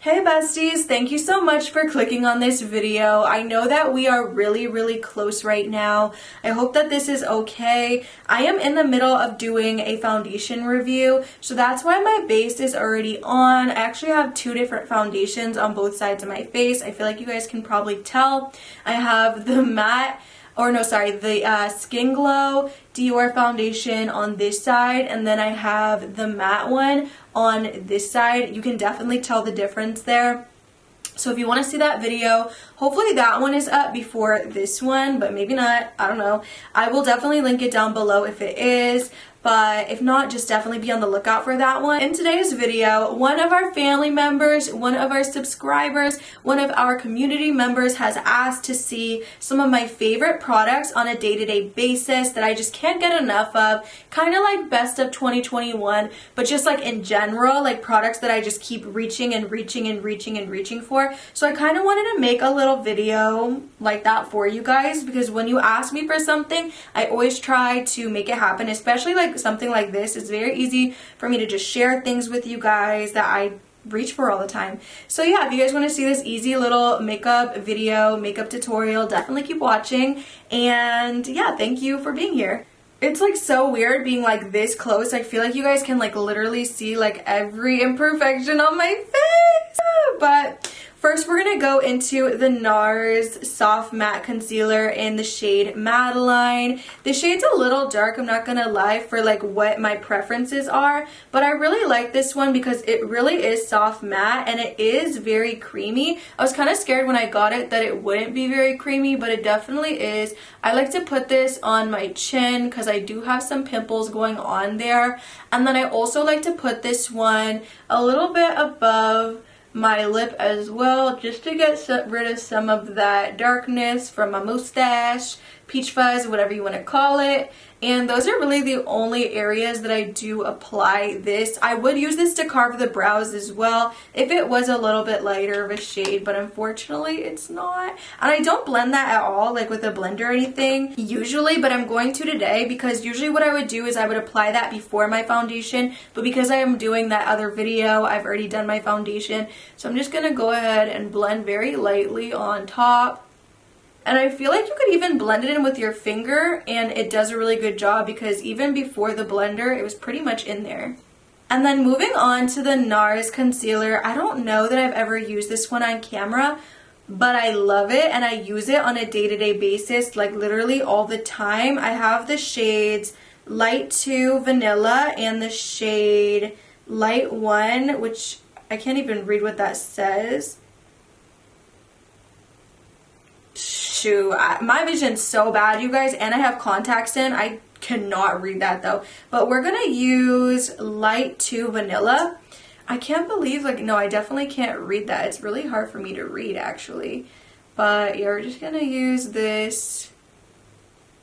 Hey besties, thank you so much for clicking on this video. I know that we are really close right now. I hope that this is okay. I am in the middle of doing a foundation review, so that's why my base is already on. I actually have two different foundations on both sides of my face. I feel like you guys can probably tell. I have the Skin Glow Dior foundation on this side, and then I have the matte one on this side. You can definitely tell the difference there. So if you want to see that video, hopefully that one is up before this one, but maybe not. I don't know. I will definitely link it down below if it is. But if not, just definitely be on the lookout for that one. In today's video, one of our family members, one of our subscribers, one of our community members has asked to see some of my favorite products on a day-to-day basis that I just can't get enough of. Kind of like best of 2021, but just like in general, like products that I just keep reaching for. So I kind of wanted to make a little video like that for you guys, because when you ask me for something, I always try to make it happen, especially like something like this. It's very easy for me to just share things with you guys that I reach for all the time. So yeah, if you guys want to see this easy little makeup video, makeup tutorial, definitely keep watching. And yeah, thank you for being here. It's like so weird being like this close. I feel like you guys can like literally see like every imperfection on my face. But first, we're going to go into the NARS Soft Matte Concealer in the shade Madeline. The shade's a little dark, I'm not going to lie, for like what my preferences are. But I really like this one because it really is soft matte and it is very creamy. I was kind of scared when I got it that it wouldn't be very creamy, but it definitely is. I like to put this on my chin because I do have some pimples going on there. And then I also like to put this one a little bit above my lip as well, just to get rid of some of that darkness from my mustache, peach fuzz, whatever you want to call it. And those are really the only areas that I do apply this. I would use this to carve the brows as well if it was a little bit lighter of a shade, but unfortunately it's not. And I don't blend that at all, like with a blender or anything usually, but I'm going to today because usually what I would do is I would apply that before my foundation, but because I am doing that other video, I've already done my foundation. So I'm just gonna go ahead and blend very lightly on top. And I feel like you could even blend it in with your finger and it does a really good job, because even before the blender, it was pretty much in there. And then moving on to the NARS concealer. I don't know that I've ever used this one on camera, but I love it and I use it on a day-to-day basis, like literally all the time. I have the shades Light 2 Vanilla and the shade Light 1, which I can't even read what that says. Shoot, my vision's so bad, you guys, and I have contacts in. I cannot read that though. But we're gonna use Light 2 Vanilla. I can't believe, like, no, I definitely can't read that. It's really hard for me to read, actually. But yeah, we're just gonna use this.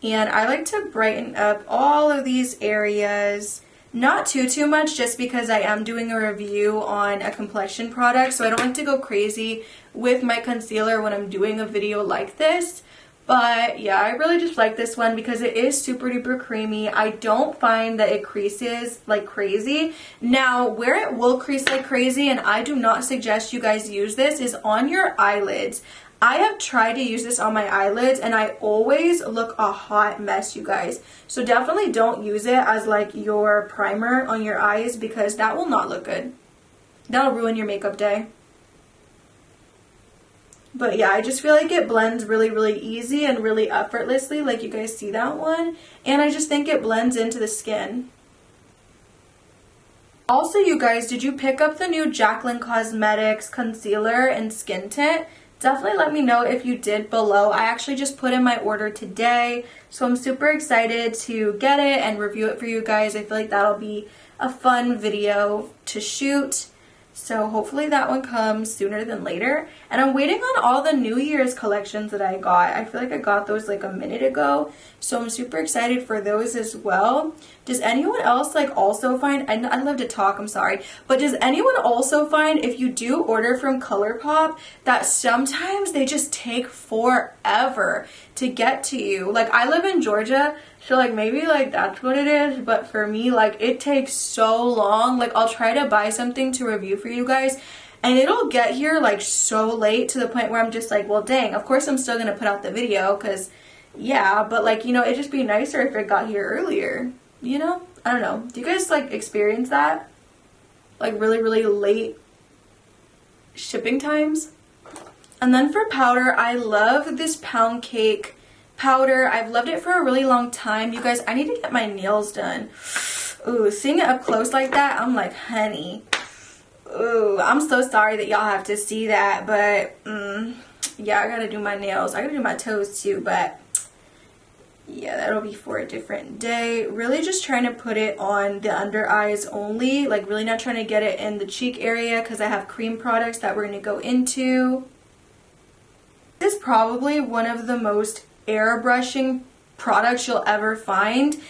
And I like to brighten up all of these areas. Not too much, just because I am doing a review on a complexion product, so I don't like to go crazy with my concealer when I'm doing a video like this. But yeah, I really just like this one because it is super duper creamy. I don't find that it creases like crazy. Now, where it will crease like crazy, and I do not suggest you guys use this, is on your eyelids. I have tried to use this on my eyelids and I always look a hot mess, you guys. So definitely don't use it as like your primer on your eyes, because that will not look good. That'll ruin your makeup day. But yeah, I just feel like it blends really easy and really effortlessly, like you guys see that one. And I just think it blends into the skin. Also, you guys, did you pick up the new Jaclyn Cosmetics concealer and skin tint? Definitely let me know if you did below. I actually just put in my order today, so I'm super excited to get it and review it for you guys. I feel like that'll be a fun video to shoot. So hopefully that one comes sooner than later. And I'm waiting on all the New Year's collections that I got. I feel like I got those like a minute ago. So I'm super excited for those as well. Does anyone else like also find, I love to talk, I'm sorry, but does anyone also find, if you do order from ColourPop, that sometimes they just take forever to get to you? Like, I live in Georgia, so like maybe like that's what it is, but for me, like, it takes so long. Like, I'll try to buy something to review for you guys and it'll get here like so late to the point where I'm just like, well dang, of course I'm still gonna put out the video because yeah, but like, you know, it'd just be nicer if it got here earlier, you know? I don't know. Do you guys like experience that? Like really, really late shipping times? And then for powder, I love this pound cake powder. I've loved it for a really long time. You guys, I need to get my nails done. Ooh, seeing it up close like that, I'm like, honey. Ooh, I'm so sorry that y'all have to see that, but yeah, I gotta do my nails. I gotta do my toes too, but yeah, that'll be for a different day. Really just trying to put it on the under eyes only, like really not trying to get it in the cheek area because I have cream products that we're going to go into. This is probably one of the most airbrushing products you'll ever find.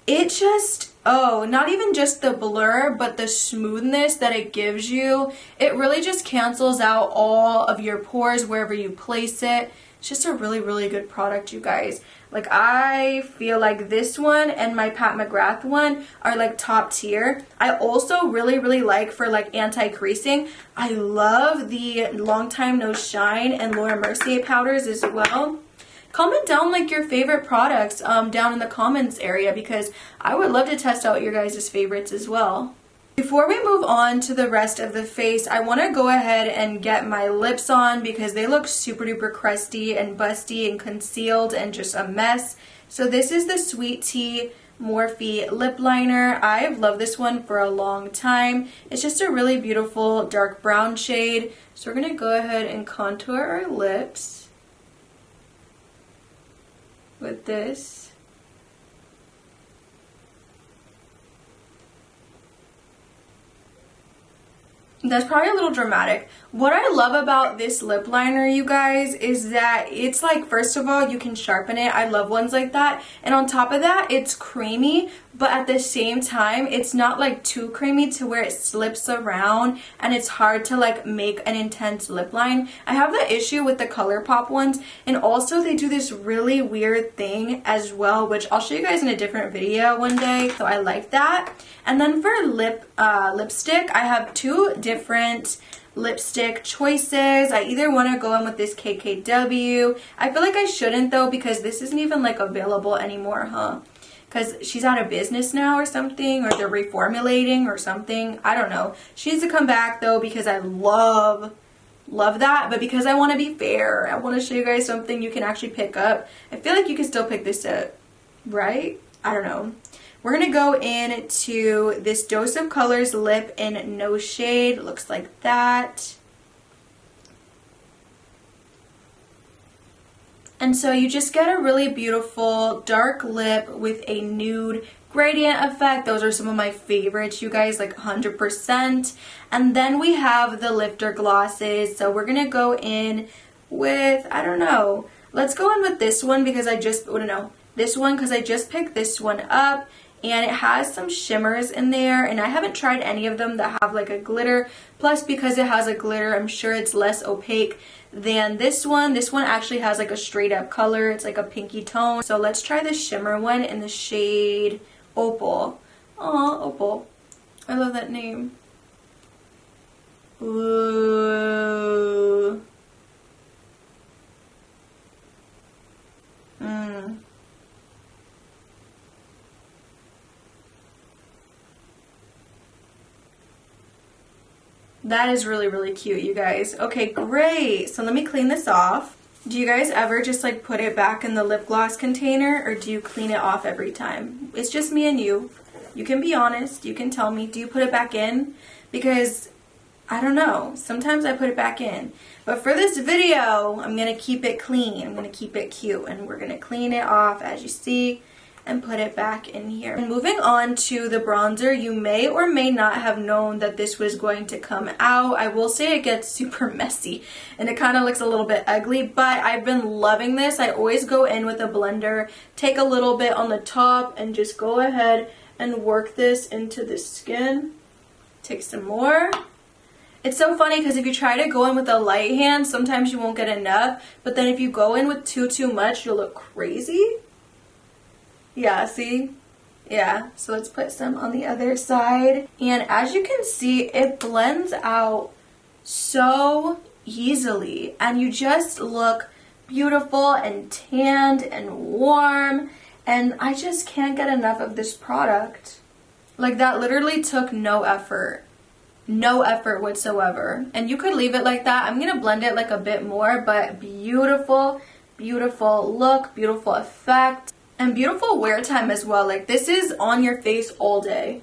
It just, oh, not even just the blur, but the smoothness that it gives you. It really just cancels out all of your pores wherever you place it. It's just a really, really good product, you guys. Like, I feel like this one and my Pat McGrath one are like top tier. I also really, really like for like anti-creasing. I love the Long Time No Shine and Laura Mercier powders as well. Comment down like your favorite products down in the comments area because I would love to test out your guys' favorites as well. Before we move on to the rest of the face, I want to go ahead and get my lips on because they look super duper crusty and busty and concealed and just a mess. So this is the Sweet Tea Morphe lip liner. I've loved this one for a long time. It's just a really beautiful dark brown shade. So we're going to go ahead and contour our lips with this. That's probably a little dramatic. What I love about this lip liner, you guys, is that it's like, first of all, you can sharpen it. I love ones like that. And on top of that, it's creamy, but at the same time, it's not like too creamy to where it slips around and it's hard to like make an intense lip line. I have the issue with the ColourPop ones, and also they do this really weird thing as well, which I'll show you guys in a different video one day. So I like that. And then for lipstick, I have two different lipstick choices. I either want to go in with this KKW. I feel like I shouldn't though because this isn't even like available anymore, huh? Because she's out of business now or something, or they're reformulating or something. I don't know. She needs to come back though because I love that, but because I want to be fair, I want to show you guys something you can actually pick up. I feel like you can still pick this up, right? I don't know. We're going to go into this Dose of Colors lip in No Shade. Looks like that. And so you just get a really beautiful dark lip with a nude gradient effect. Those are some of my favorites, you guys, like 100%. And then we have the lifter glosses. So we're going to go in with, I don't know. Let's go in with this one because I just, oh no, this one because I just picked this one up. And it has some shimmers in there, and I haven't tried any of them that have like a glitter. Plus, because it has a glitter, I'm sure it's less opaque than this one. This one actually has like a straight up color. It's like a pinky tone. So let's try the shimmer one in the shade Opal. Aw, Opal. I love that name. Ooh. That is really, really cute, you guys. Okay, great. So let me clean this off. Do you guys ever just like put it back in the lip gloss container, or do you clean it off every time? It's just me and you. You can be honest. You can tell me. Do you put it back in? Because I don't know. Sometimes I put it back in. But for this video, I'm going to keep it clean. I'm going to keep it cute. And we're going to clean it off, as you see, and put it back in here. And moving on to the bronzer, you may or may not have known that this was going to come out. I will say it gets super messy and it kind of looks a little bit ugly, but I've been loving this. I always go in with a blender, take a little bit on the top, and just go ahead and work this into the skin. Take some more. It's so funny because if you try to go in with a light hand, sometimes you won't get enough, but then if you go in with too much, you'll look crazy. Yeah, see? Yeah, so let's put some on the other side. And as you can see, it blends out so easily, and you just look beautiful and tanned and warm, and I just can't get enough of this product. Like, that literally took no effort whatsoever, and you could leave it like that. I'm gonna blend it like a bit more, but beautiful look, beautiful effect, and beautiful wear time as well. Like, this is on your face all day.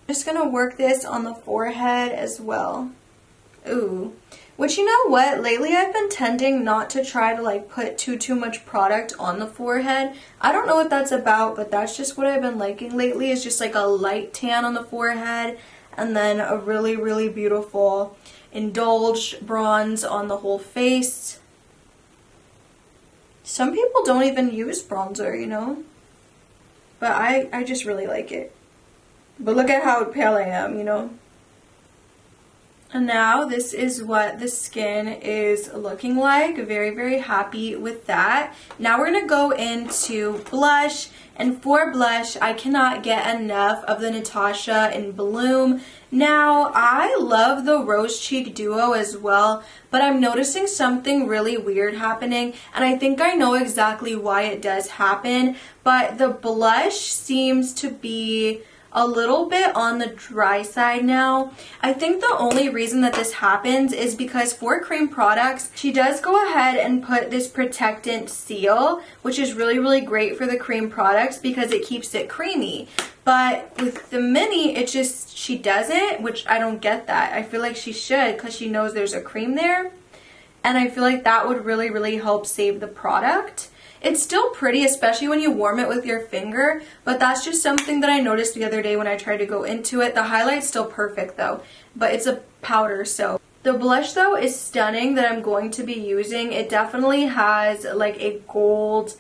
Just gonna work this on the forehead as well. Ooh. Which, you know what, lately I've been tending not to try to like put too much product on the forehead. I don't know what that's about, but that's just what I've been liking lately, is just like a light tan on the forehead and then a really beautiful indulged bronze on the whole face. Some people don't even use bronzer, you know, but I just really like it. But look at how pale I am, you know. And now this is what the skin is looking like. Very happy with that. Now we're going to go into blush. And for blush, I cannot get enough of the Natasha in Bloom. Now, I love the Rose Cheek Duo as well, but I'm noticing something really weird happening, and I think I know exactly why it does happen. But the blush seems to be a little bit on the dry side now. I think the only reason that this happens is because for cream products, she does go ahead and put this protectant seal, which is really great for the cream products because it keeps it creamy. But with the mini, it just, she doesn't, which I don't get that. I feel like she should, because she knows there's a cream there, and I feel like that would really help save the product. It's still pretty, especially when you warm it with your finger, but that's just something that I noticed the other day when I tried to go into it. The highlight's still perfect though, but it's a powder, so. The blush though is stunning that I'm going to be using. It definitely has like a gold.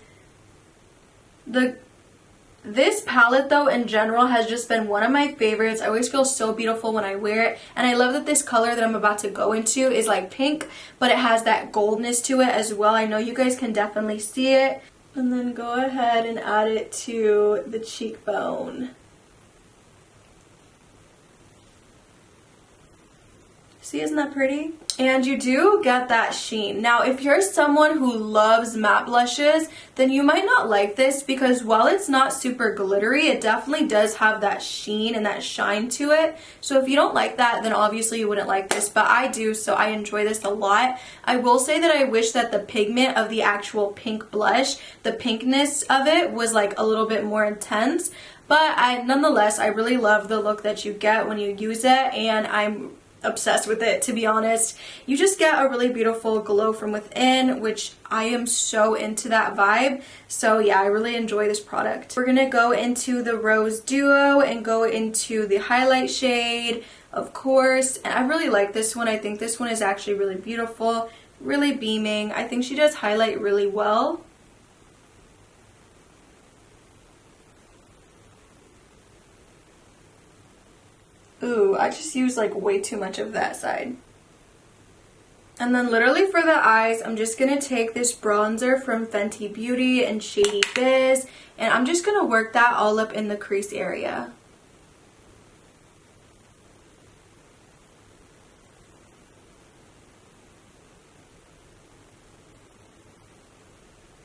This palette though in general has just been one of my favorites. I always feel so beautiful when I wear it, and I love that this color that I'm about to go into is like pink, but it has that goldness to it as well. I know you guys can definitely see it. And then go ahead and add it to the cheekbone. See, isn't that pretty? And you do get that sheen. Now, if you're someone who loves matte blushes, then you might not like this, because while it's not super glittery, it definitely does have that sheen and that shine to it. So if you don't like that, then obviously you wouldn't like this, but I do, so I enjoy this a lot. I will say that I wish that the pigment of the actual pink blush, the pinkness of it was like a little bit more intense, but nonetheless, I really love the look that you get when you use it, and I'm obsessed with it, to be honest. You just get a really beautiful glow from within, which I am so into that vibe. So yeah, I really enjoy this product. We're gonna go into the Rose Duo and go into the highlight shade, of course, and I really like this one. I think this one is actually really beautiful, really beaming. I think she does highlight really well. Ooh, I just used like way too much of that side. And then literally for the eyes, I'm just going to take this bronzer from Fenty Beauty in Shady Biz, and I'm just going to work that all up in the crease area.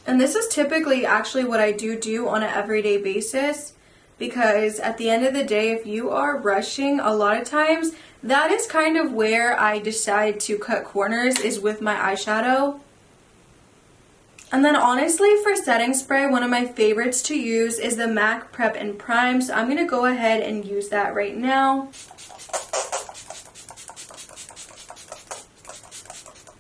And this is typically actually what I do on an everyday basis, because at the end of the day, if you are rushing, a lot of times that is kind of where I decide to cut corners, is with my eyeshadow. And then honestly, for setting spray, one of my favorites to use is the MAC Prep and Prime, so I'm going to go ahead and use that right now.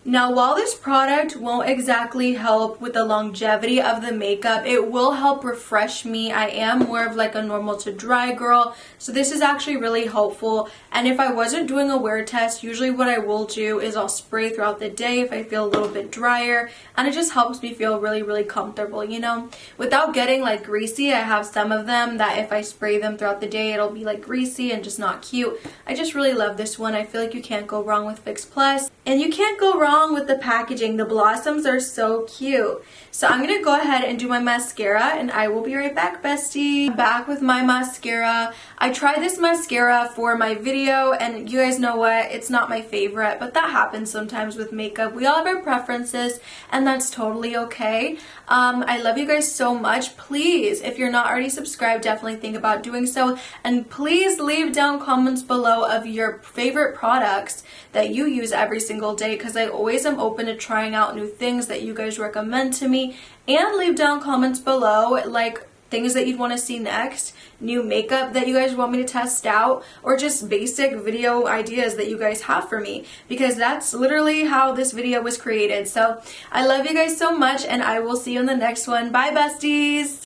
Now, while this product won't exactly help with the longevity of the makeup, it will help refresh me. I am more of like a normal to dry girl, so this is actually really helpful. And if I wasn't doing a wear test, usually what I will do is I'll spray throughout the day if I feel a little bit drier, and it just helps me feel really comfortable, you know, without getting like greasy. I have some of them that if I spray them throughout the day, it'll be like greasy and just not cute. I just really love this one. I feel like you can't go wrong with Fix Plus. And you can't go wrong with the packaging. The blossoms are so cute. So I'm going to go ahead and do my mascara, and I will be right back, bestie. I'm back with my mascara. I tried this mascara for my video, and you guys know what? It's not my favorite, but that happens sometimes with makeup. We all have our preferences, and that's totally okay. I love you guys so much. Please, if you're not already subscribed, definitely think about doing so. And please leave down comments below of your favorite products that you use every single day, because I always am open to trying out new things that you guys recommend to me. And leave down comments below like things that you'd want to see next, new makeup that you guys want me to test out, or just basic video ideas that you guys have for me, because that's literally how this video was created. So I love you guys so much, and I will see you in the next one. Bye, besties.